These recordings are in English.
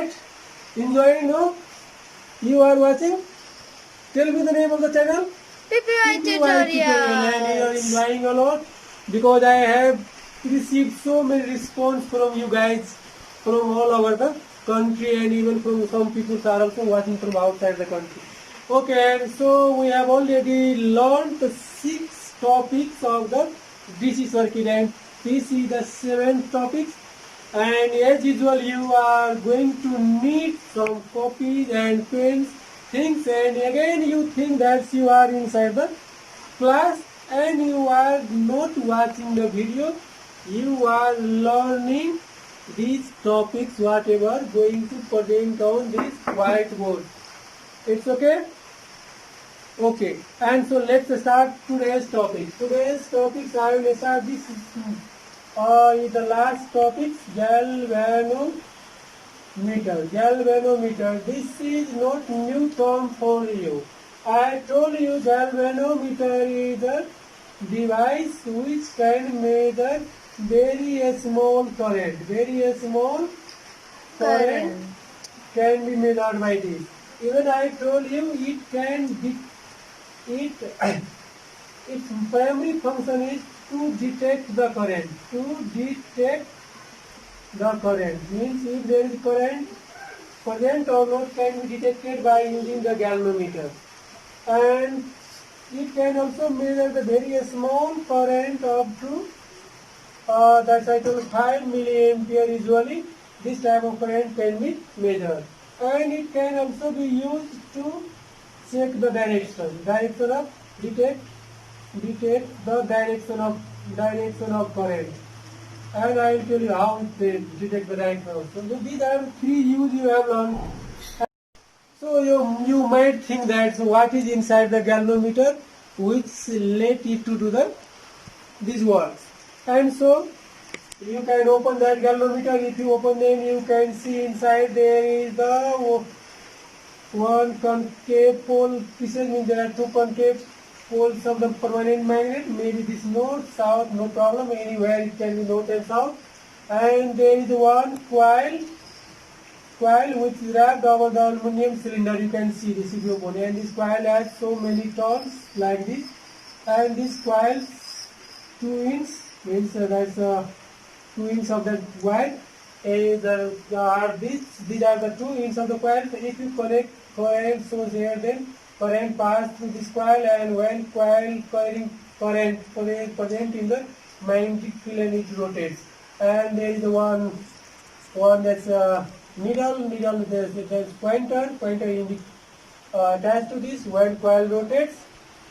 right? Enjoying, no? You are watching? Tell me the name of the channel. PPY And you are tutorials. enjoying a lot because I have received so many response from you guys from all over the country, and even from some people are also watching from outside the country. Okay, and so we have already learned the 6 topics of the DC circuit, and this is the 7th topic. And as usual, you are going to need some copies and pens, things, and again you think that you are inside the class and you are not watching the video, you are learning these topics whatever going to present on this whiteboard. It's okay? Okay, and so let's start today's topic. Today's topics I will start this is the last topic, galvanometer. Galvanometer. This is not new term for you. I told you galvanometer is a device which can measure very small current. Very small current can be measured by this. Even I told you it can be its primary function is to detect the current. To detect the current means if there is current or not can be detected by using the galvanometer. And it can also measure the very small current up to that's I told 5 milliampere usually. This type of current can be measured. And it can also be used to check the direction of detect the direction of current. And I will tell you how they detect the direction also. So these are 3 use you have learned. So you might think that what is inside the galvanometer which let it to do these works. And so you can open that galvanometer. If you open them, you can see inside there is the one concave pole pieces, means there are 2 concave poles of the permanent magnet. Maybe this north, south, no problem. Anywhere it can be north and south. And there is one coil which is wrapped over the aluminum cylinder. You can see this if you open. And this coil has so many turns like this. And this coil 2 inch means that's 2 inch of the wire. These are the 2 inch of the coil. If you connect coil source here, then current pass through this coil, and when coil carrying current present in the magnetic field and it rotates. And there is one that's needle there's pointer attached to this. When coil rotates,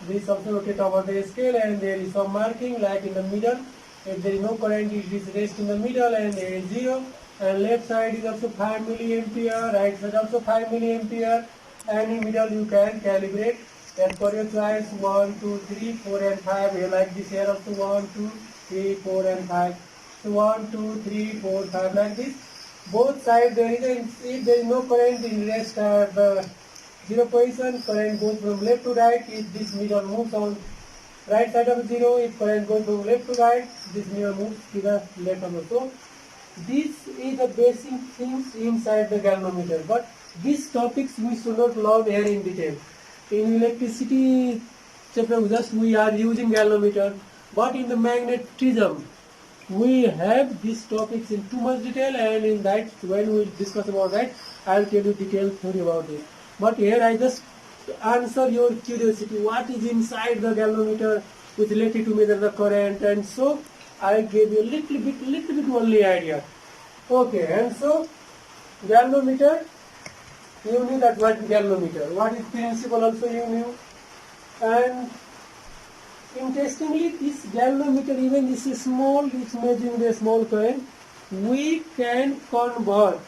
this also rotates over the scale, and there is some marking like in the middle. If there is no current, it is rest in the middle, and there is 0. And left side is also 5 milliampere, right side also 5 milliampere. And in middle you can calibrate as per your choice 1, 2, 3, 4 and 5. You like this here also 1, 2, 3, 4 and 5. So 1, 2, 3, 4, 5 like this. Both sides there is if there is no current in rest the 0 position, current goes from left to right. If this mirror moves on right side of 0, if current goes from left to right, this mirror moves to the left of the. So this is the basic things inside the galvanometer. But these topics we should not learn here in detail. In electricity chapter just we are using galvanometer, but in the magnetism we have these topics in too much detail, and in that when we discuss about that I will tell you detailed theory about it. But here I just answer your curiosity, what is inside the galvanometer which let you to measure the current, and so I gave you a little bit only idea. Okay, and so galvanometer, you knew that what galvanometer, what is principle also you knew. And interestingly, this galvanometer, even this is small, it's measuring the small current, we can convert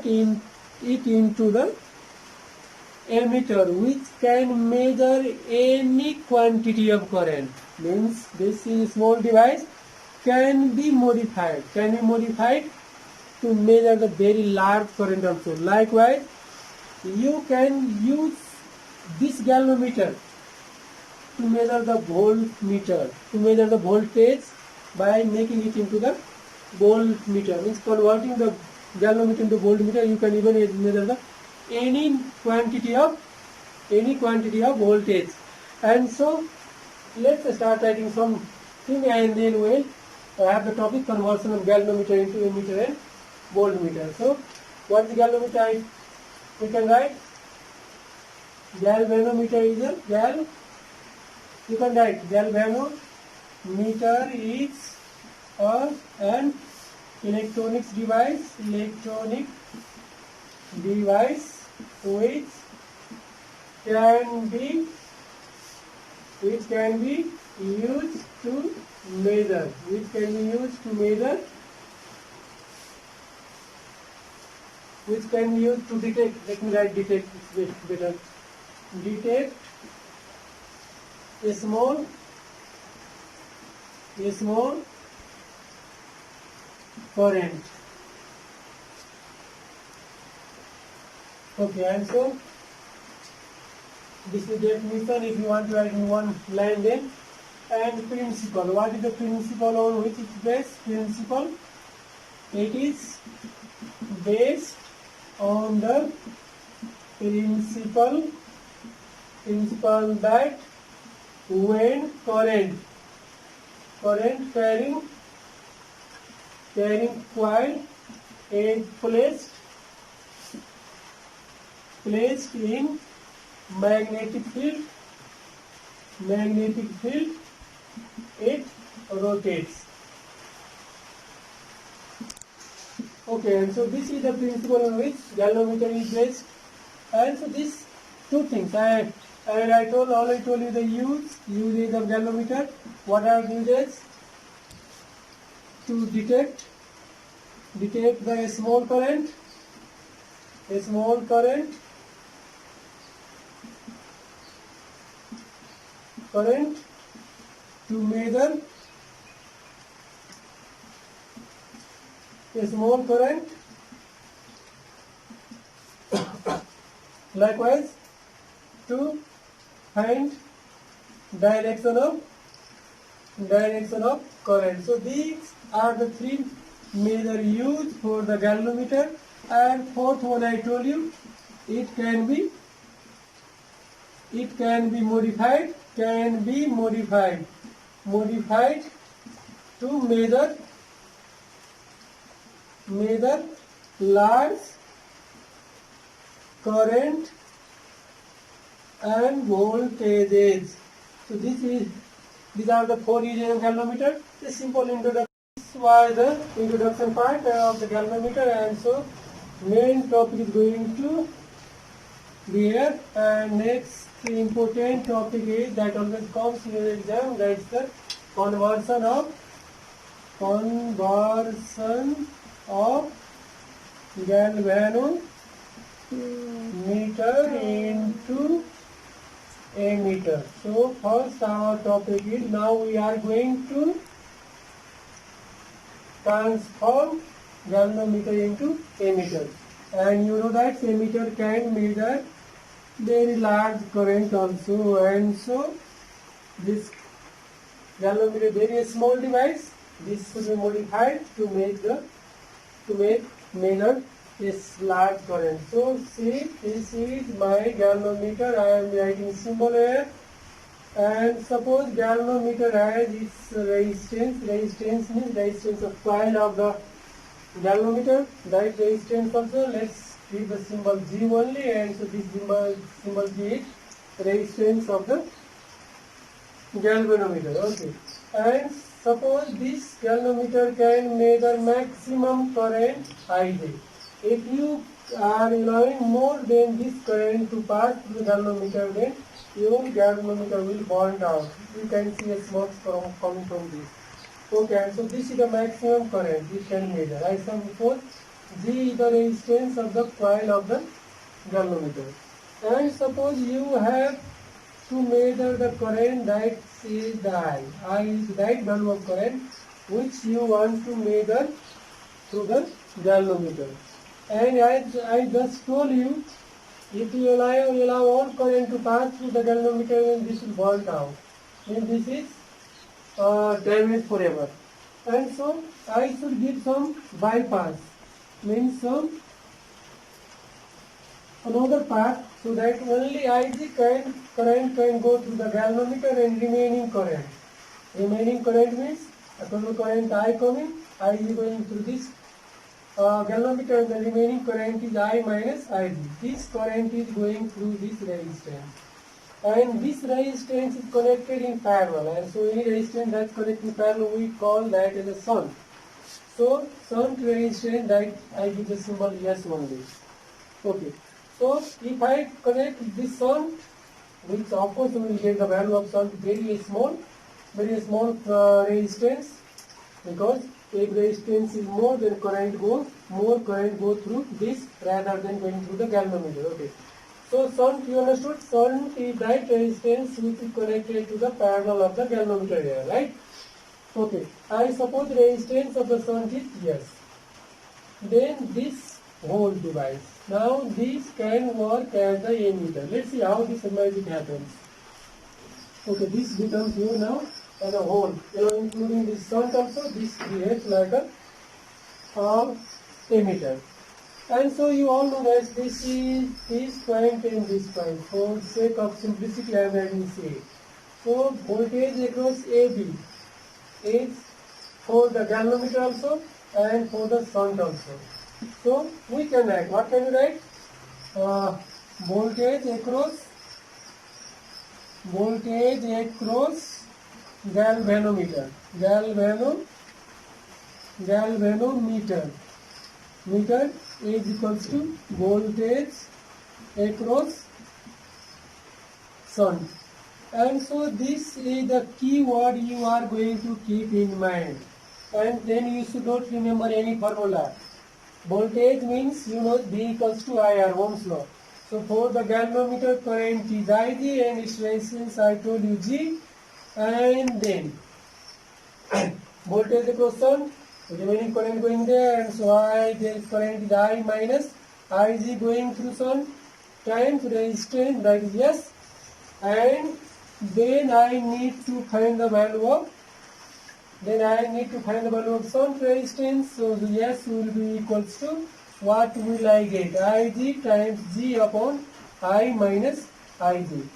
it into the ammeter, which can measure any quantity of current. Means this is small device can be modified to measure the very large current also. Likewise, you can use this galvanometer to measure the voltmeter, to measure the voltage by making it into the voltmeter, means converting the galvanometer into voltmeter, you can even measure the any quantity of voltage. And so let's start writing something, and then we'll have the topic conversion of galvanometer into ammeter and voltmeter. So what is the galvanometer? We can write galvanometer is a you can write galvanometer is an electronic device which can be used to measure detect. Let me write detect, it's better. Detect a small current. Okay, and so this is the definition. If you want to write in one line, then. And principle. What is the principle on which it's based? Principle. It is based on the principle that when current carrying coil is placed in magnetic field, it rotates. Okay, and so this is the principle on which galvanometer is based. And so these two things, I already told you the uses of galvanometer. What are the uses? To detect the small current, to measure a small current. Likewise, to find direction of current. So these are the three major used for the galvanometer. And fourth one, I told you, it can be modified to measure large current and voltages. So these are the four uses of galvanometer. A simple introduction. This was the introduction part of the galvanometer, and so main topic is going to be here. And next important topic is that always comes in your exam. That's the conversion of galvanometer into ammeter. So first our topic is, now we are going to transform galvanometer into ammeter. And you know that ammeter can measure very large current also. And so this galvanometer is very small device. This should be modified to measure this large current. So see, this is my galvanometer. I am writing symbol here. And suppose galvanometer has its resistance. Resistance means resistance of coil of the galvanometer. That resistance also, let's give the symbol G only. And so this symbol G is resistance of the galvanometer. Okay. And suppose this galvanometer can measure maximum current Ij. If you are allowing more than this current to pass through the galvanometer, then your galvanometer will burn out. You can see a smoke coming from this. Okay, and so this is the maximum current we can measure. I suppose G is the resistance of the coil of the galvanometer. And suppose you have to measure the current, that is the I. I is that value of current which you want to measure through the galvanometer. And as I just told you, if you allow all current to pass through the galvanometer, then this will burn out. Then this is damaged forever. And so I should give some bypass. means some another path, so that only Ig current can go through the galvanometer and remaining current. Remaining current means a total current I coming, I is going through this galvanometer, and the remaining current is I minus Ig. This current is going through this resistance, and this resistance is connected in parallel, and so any resistance that's connected in parallel we call that as a shunt. So shunt resistance, that I give the symbol S only. Okay. So if I connect this shunt, which of course we will get the value of shunt very small resistance, because if resistance is more, then more current go through this rather than going through the galvanometer. Okay. So shunt, you understood? Shunt is that resistance which is connected to the parallel of the galvanometer here, right? Okay. I suppose the resistance of the shunt is yes. Then this whole device. Now this can work as the ammeter. Let's see how this magic happens. Okay, this becomes here now as a whole, including this shunt also. This behaves like a ammeter. And so you all know that this is this point and this point. For sake of simplicity, I am writing C. So voltage across AB is for the galvanometer also and for the shunt also. So we can write, what can we write? Voltage across galvanometer. Meter is equals to voltage across shunt. And so this is the key word you are going to keep in mind. And then you should not remember any formula. Voltage means V equals to IR, Ohm's law. So for the galvanometer current is Ig and its resistance I told you G, and then voltage across shunt, remaining current going there, and so there current is I minus Ig going through shunt times resistance, that is S, and then I need to find the value of shunt resistance. So the S will be equals to, what will I get? Ig times G upon I minus Ig.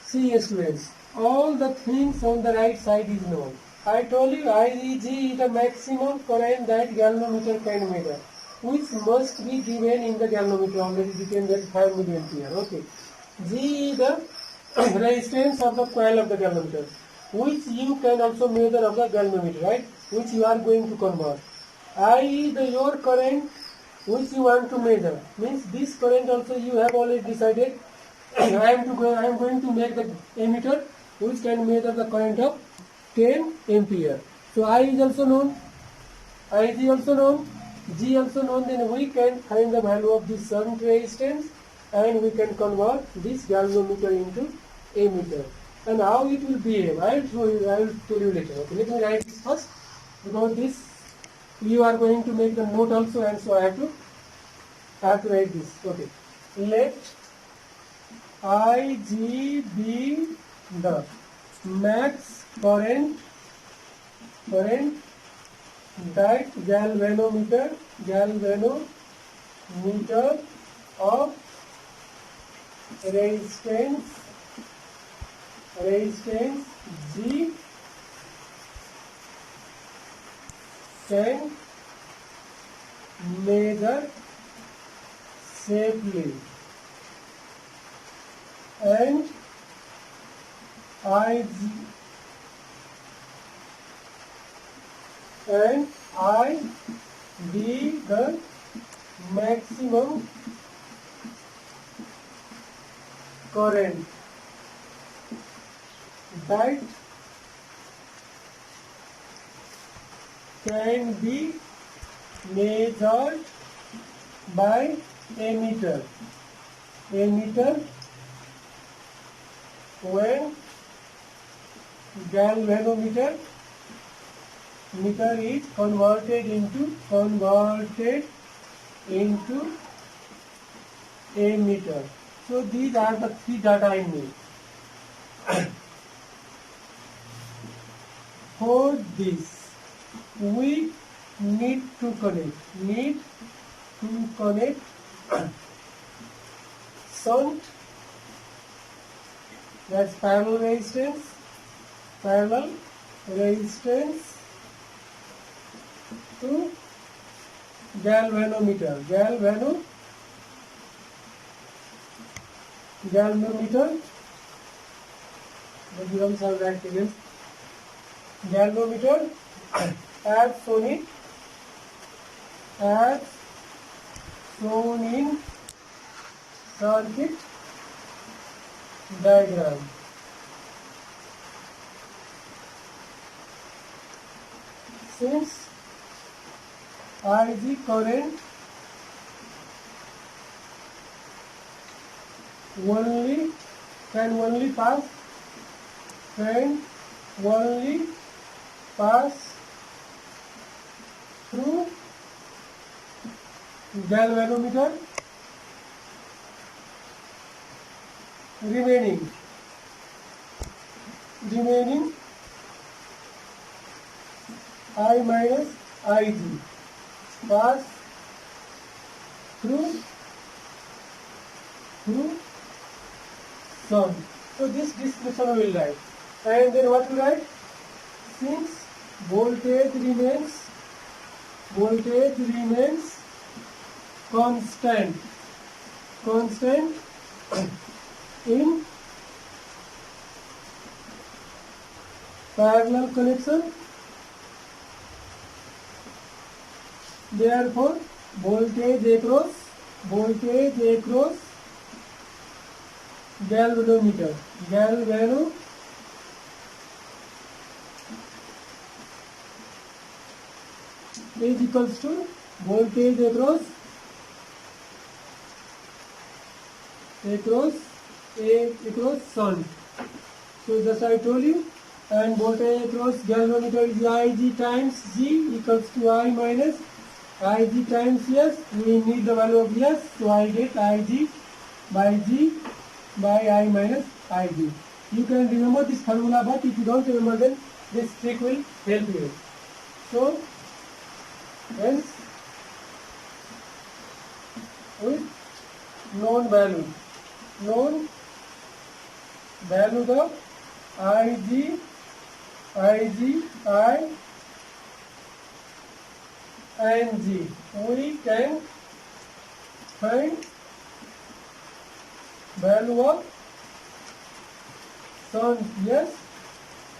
See students, all the things on the right side is known. I told you Ig is the maximum current that galvanometer can measure, which must be given in the galvanometer, already written that 5 milliampere. Okay. G is the resistance of the coil of the galvanometer, which you can also measure of the galvanometer, right? Which you are going to convert. I is your current which you want to measure. Means this current also you have already decided. I am going to make the ammeter which can measure the current of 10 ampere. So I is also known, Ig also known, G also known. Then we can find the value of this shunt resistance and we can convert this galvanometer into ammeter. And how it will behave, I will tell you later. Okay, let me write this first, because this you are going to make the note also, and so I have to write this. Okay, let Ig be the max current that galvanometer of resistance G can measure safely, and I be the maximum current that can be measured by ammeter when galvanometer is converted into ammeter. So these are the three data I need. For this we need to connect to connect shunt, that's parallel resistance to galvanometer. Let me also write again. Galvanometer as shown in circuit diagram. Since IG current can only pass through galvanometer, remaining I minus Ig pass through shunt. So this description we will write, and then what we write? Since voltage remains constant in parallel connection, therefore voltage across galvanometer is equals to voltage across shunt. So just I told you, and voltage across galvanometer is Ig times G equals to I minus Ig times S. We need the value of S, so I get Ig by G by I minus Ig. You can remember this formula, but if you don't remember, then this trick will help you. So hence with known value of Ig, I and G, we can find value of shunt S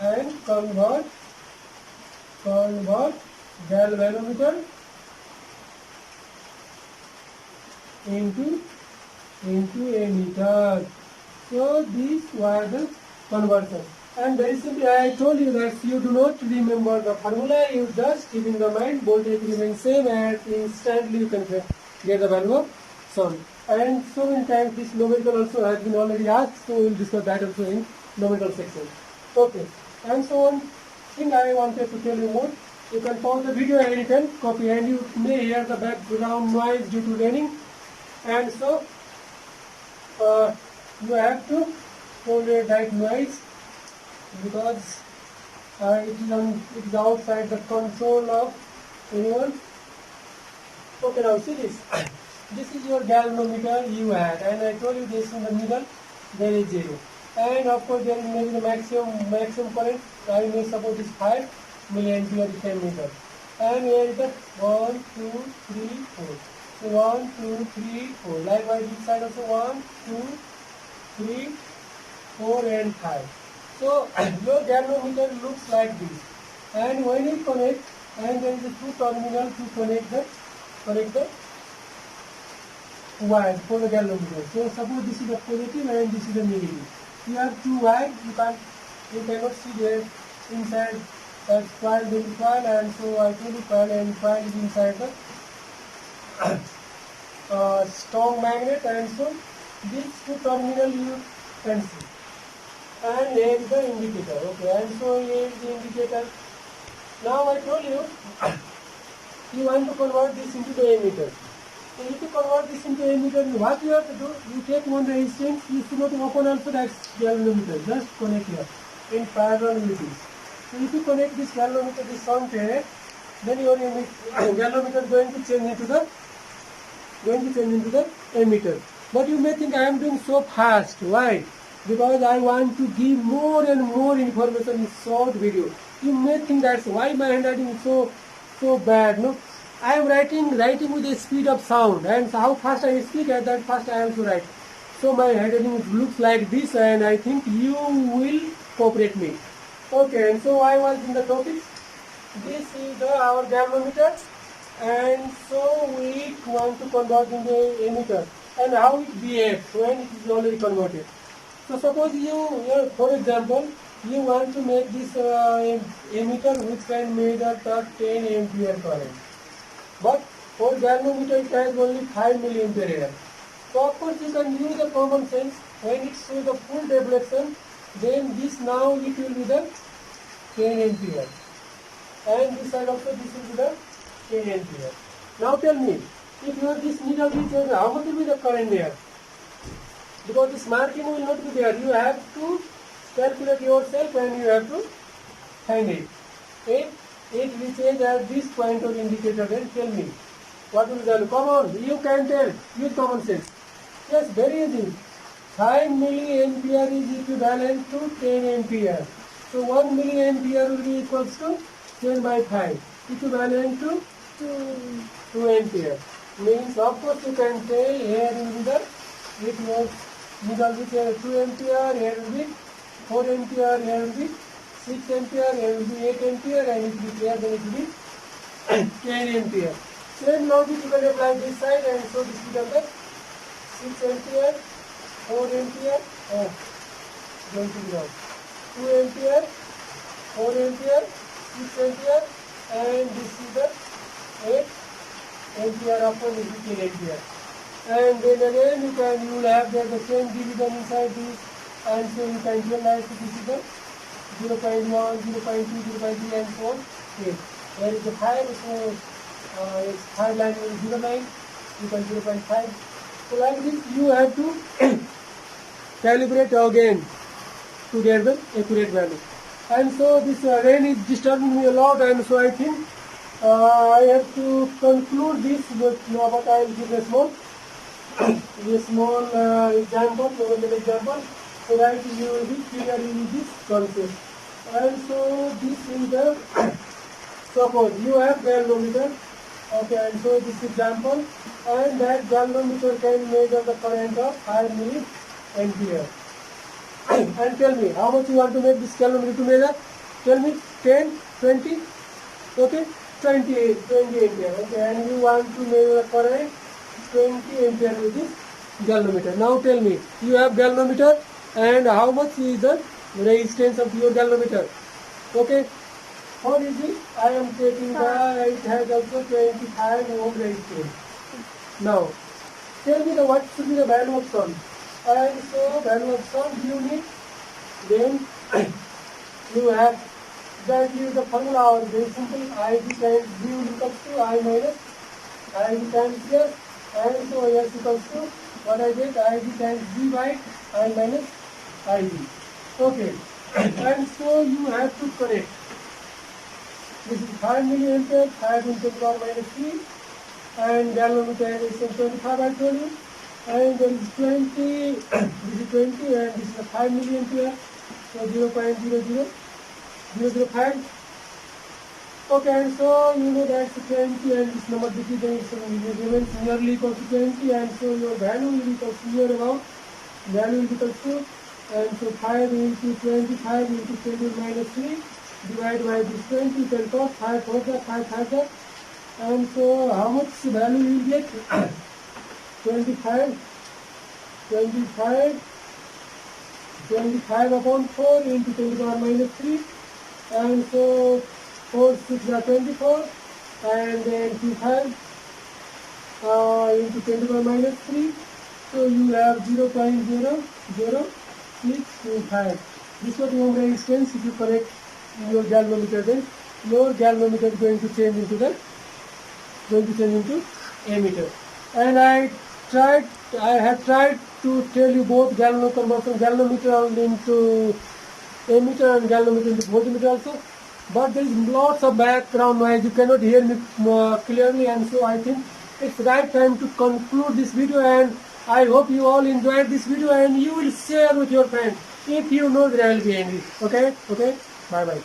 and convert galvanometer into ammeter. So these were the conversion. And very simply I told you that you do not remember the formula, you just keep in the mind voltage remains same and instantly you can get the value of shunt. And so many times this numerical also has been already asked, so we will discuss that also in numerical section. Okay, and so one thing I wanted to tell you more, you can pause the video and you can copy, and you may hear the background noise due to raining, and so you have to tolerate that noise because it is outside the control of anyone. Okay, now see this. This is your galvanometer you had, and I told you this in the middle there is 0, and of course there is maybe the maximum current. I may suppose is 5 milliampere you can meter, and here is the 1, 2, 3, 4. So 1, 2, 3, 4. Likewise this side also 1, 2, 3, 4 and 5. So your galvanometer looks like this, and when you connect, and there is a 2 terminal to connect the wires for the galvanometer. So suppose this is the positive and this is the negative. You have 2 wires, you cannot see there inside that coil, and so I told you coil and coil is inside the strong magnet, and so these 2 terminal you can see. And here is the indicator. Okay, and so here is the indicator. Now I told you you want to convert this into the ammeter. So if you convert this into ammeter, what you have to do, you take one resistance, you should not open also that galvanometer, just connect here in parallel with this. So if you connect this galvanometer, this shunt here, then your galvanometer is going to change into the going to change into the emitter. But you may think I am doing so fast. Why? Because I want to give more and more information in short video. You may think that's why my handwriting is so bad. No, I am writing with the speed of sound, and how fast I speak, at that fast I also write. So my handwriting looks like this, and I think you will cooperate me. Okay, and so I was in the topic. This is our galvanometer, and so we want to convert into emitter, and how it behaves when it is already converted. So suppose for example, you want to make this emitter which can measure the 10 ampere current. But for galvanometer it has only 5 milliampere. So of course you can use the common sense. When it shows the full deflection, then this now it will be the 10 ampere. And this side also this will be the 10 ampere. Now tell me, if you have this needle which how much will be the current there? Because this marking will not be there. You have to calculate yourself and you have to find it. If it reaches at this point of indicator, then tell me what will be the value. Come on, you can tell. Use common sense. Yes, very easy. 5 milliampere is equivalent to 10 ampere. So 1 milliampere will be equals to 10 by 5, equivalent to 2 ampere. Means of course you can tell here in the it was needle with 2 ampere, here will be 4 ampere, here will be 6 ampere, here will be 8 ampere, and it will be here, then it will be 10 ampere. Same logic you can apply this side, and so this becomes the 6 ampere, 4 ampere, going to be down. 2 ampere, 4 ampere, 6 ampere, and this is the 8 ampere upon this is 10 ampere. And then again you will have the same division inside this, and so you can realize this is the 0.1, 0.2, 0.3 and so on. Okay. There is a 5, so its 5 line is 0 line, you can 0.5. So like this you have to calibrate again to get the accurate value. And so this rain is disturbing me a lot, and so I think I have to conclude this, but I will give a small example, so that you will be clear in this concept. And so this is the suppose you have galvanometer, okay, and so this example, and that galvanometer can measure the current of 5 milliampere. And tell me how much you want to make this galvanometer to measure. Tell me 10, 20, okay, 20 ampere, okay, and you want to measure the current 20 ampere with this galvanometer. Now tell me, you have galvanometer, and how much is the resistance of your galvanometer? Okay, how is it? I am taking it has also 25 ohm resistance. Now tell me what should be the value of sun. And so value of sun you need, then you have that is the formula, or very simple, Ig times V equals to I minus Ig times S, and so S equals to what I get, Ig times V by I minus Ig. Okay, and so you have to connect. This is 5 milliampere, 5 into 10 to the power minus 3, and galvanometer is 25 I told you, and there is 20, this is 20, and this is a 5 milliampere, so 0.00005. Okay, and so you know that's 20, and this number decreases, so it remains nearly equal to 20, and so your value will be equal to near about, value will be equal to, and so 5 into 25 into 10 to the minus 3, divided by this 20, you can call 5 4 5 5, and so how much value you will get? 25 upon 4 into 10 to the power minus 3, and so 4 6 are 24, and then 25 into 10 to the power minus 3, so you have 0.00625. This was your resistance. If you connect your galvanometer, then your galvanometer is going to change into ammeter. And I have tried to tell you both galvanometer into ammeter and galvanometer into voltmeter also, but there is lots of background noise. You cannot hear me clearly, and so I think it's right time to conclude this video, and I hope you all enjoyed this video and you will share with your friends. If you know, there will be angry. Okay, bye bye.